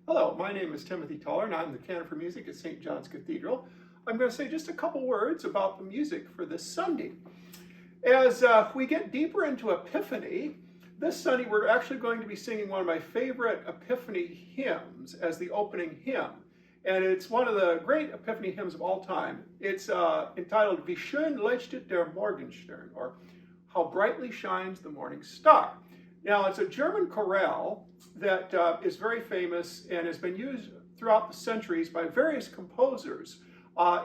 Hello, my name is Timothy Tuller and I'm the Canon for Music at St. John's Cathedral. I'm going to say just a couple words about the music for this Sunday. As we get deeper into Epiphany, this Sunday we're actually going to be singing one of my favorite Epiphany hymns as the opening hymn. And it's one of the great Epiphany hymns of all time. It's entitled Wie schön leuchtet der Morgenstern, or How Brightly Shines the Morning Star. Now, it's a German chorale that is very famous and has been used throughout the centuries by various composers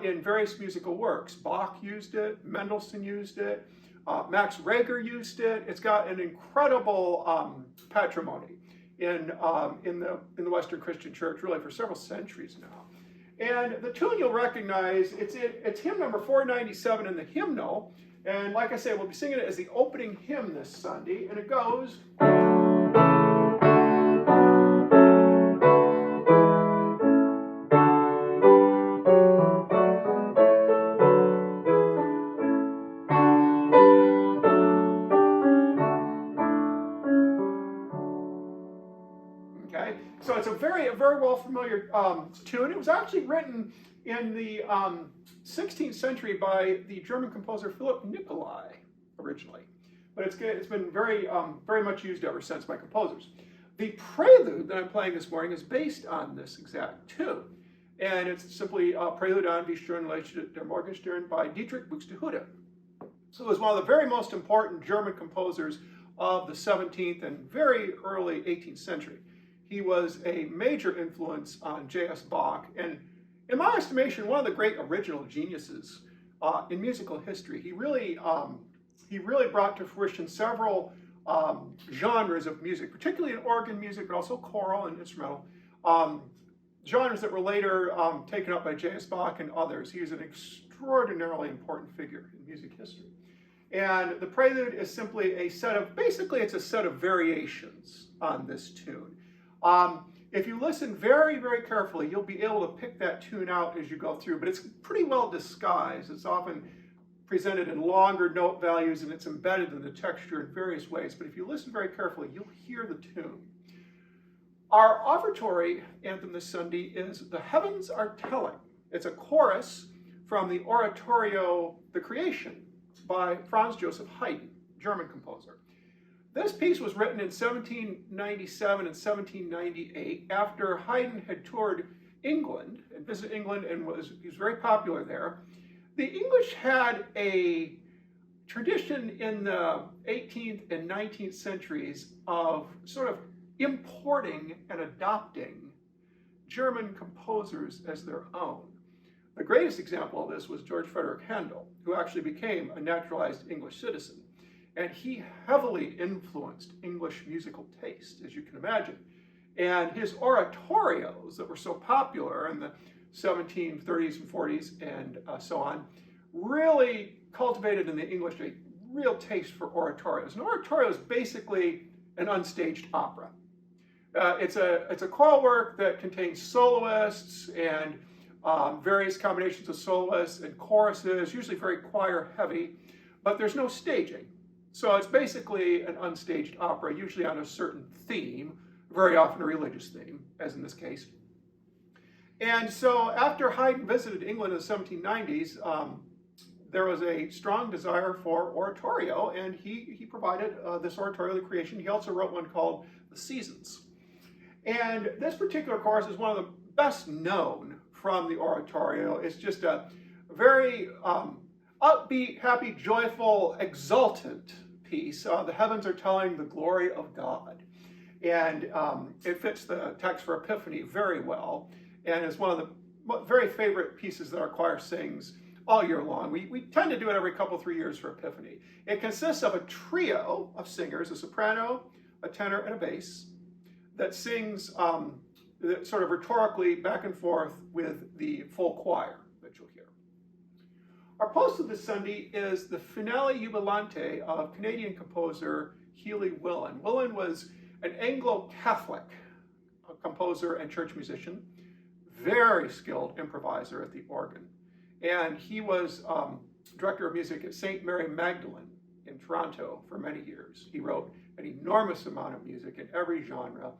in various musical works. Bach used it, Mendelssohn used it, Max Reger used it. It's got an incredible patrimony in the Western Christian Church, really for several centuries now. And the tune you'll recognize, it's hymn number 497 in the hymnal. And like I say, we'll be singing it as the opening hymn this Sunday, and it goes... Okay, so it's a very well familiar tune. It was actually written in the 16th century by the German composer Philipp Nicolai originally, but it's been very much used ever since by composers. The prelude that I'm playing this morning is based on this exact tune, and it's simply Prelude on Wie schön leuchtet der Morgenstern by Dietrich Buxtehude. So it was one of the very most important German composers of the 17th and very early 18th century. He was a major influence on J.S. Bach, and in my estimation, one of the great original geniuses in musical history. He really brought to fruition several genres of music, particularly in organ music, but also choral and instrumental, genres that were later taken up by J.S. Bach and others. He is an extraordinarily important figure in music history. And the prelude is simply a set of, basically it's a set of variations on this tune. If you listen very carefully, you'll be able to pick that tune out as you go through, but it's pretty well disguised. It's often presented in longer note values and it's embedded in the texture in various ways, but if you listen very carefully, you'll hear the tune. Our offertory anthem this Sunday is The Heavens Are Telling. It's a chorus from the oratorio The Creation by Franz Joseph Haydn, German composer. This piece was written in 1797 and 1798 after Haydn had toured England and visited England and he was very popular there. The English had a tradition in the 18th and 19th centuries of sort of importing and adopting German composers as their own. The greatest example of this was George Frederick Handel, who actually became a naturalized English citizen. And he heavily influenced English musical taste, as you can imagine. And his oratorios that were so popular in the 1730s and 40s and so on, really cultivated in the English a real taste for oratorios. An oratorio is basically an unstaged opera. It's a choral work that contains soloists and various combinations of soloists and choruses, usually very choir heavy, but there's no staging. So it's basically an unstaged opera, usually on a certain theme, very often a religious theme, as in this case. And so after Haydn visited England in the 1790s, there was a strong desire for oratorio, and he provided this oratorio, The Creation. He also wrote one called The Seasons. And this particular chorus is one of the best known from the oratorio. It's just a very upbeat, happy, joyful, exultant piece. The heavens are telling the glory of God. And it fits the text for Epiphany very well, and is one of the very favorite pieces that our choir sings all year long. We tend to do it every couple, 3 years for Epiphany. It consists of a trio of singers, a soprano, a tenor, and a bass, that sings sort of rhetorically back and forth with the full choir that you'll hear. Our post of this Sunday is the Finale Jubilante of Canadian composer Healy Willan. Willan was an Anglo-Catholic composer and church musician, very skilled improviser at the organ. And he was director of music at St. Mary Magdalene in Toronto for many years. He wrote an enormous amount of music in every genre,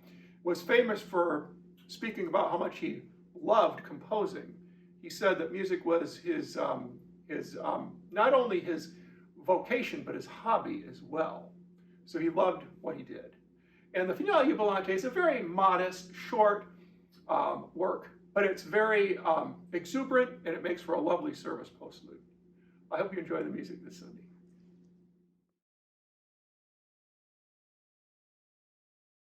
was famous for speaking about how much he loved composing, he said that music was his not only his vocation, but his hobby as well. So he loved what he did. And the Finale Jubilate is a very modest, short work, but it's very exuberant, and it makes for a lovely service postlude. I hope you enjoy the music this Sunday.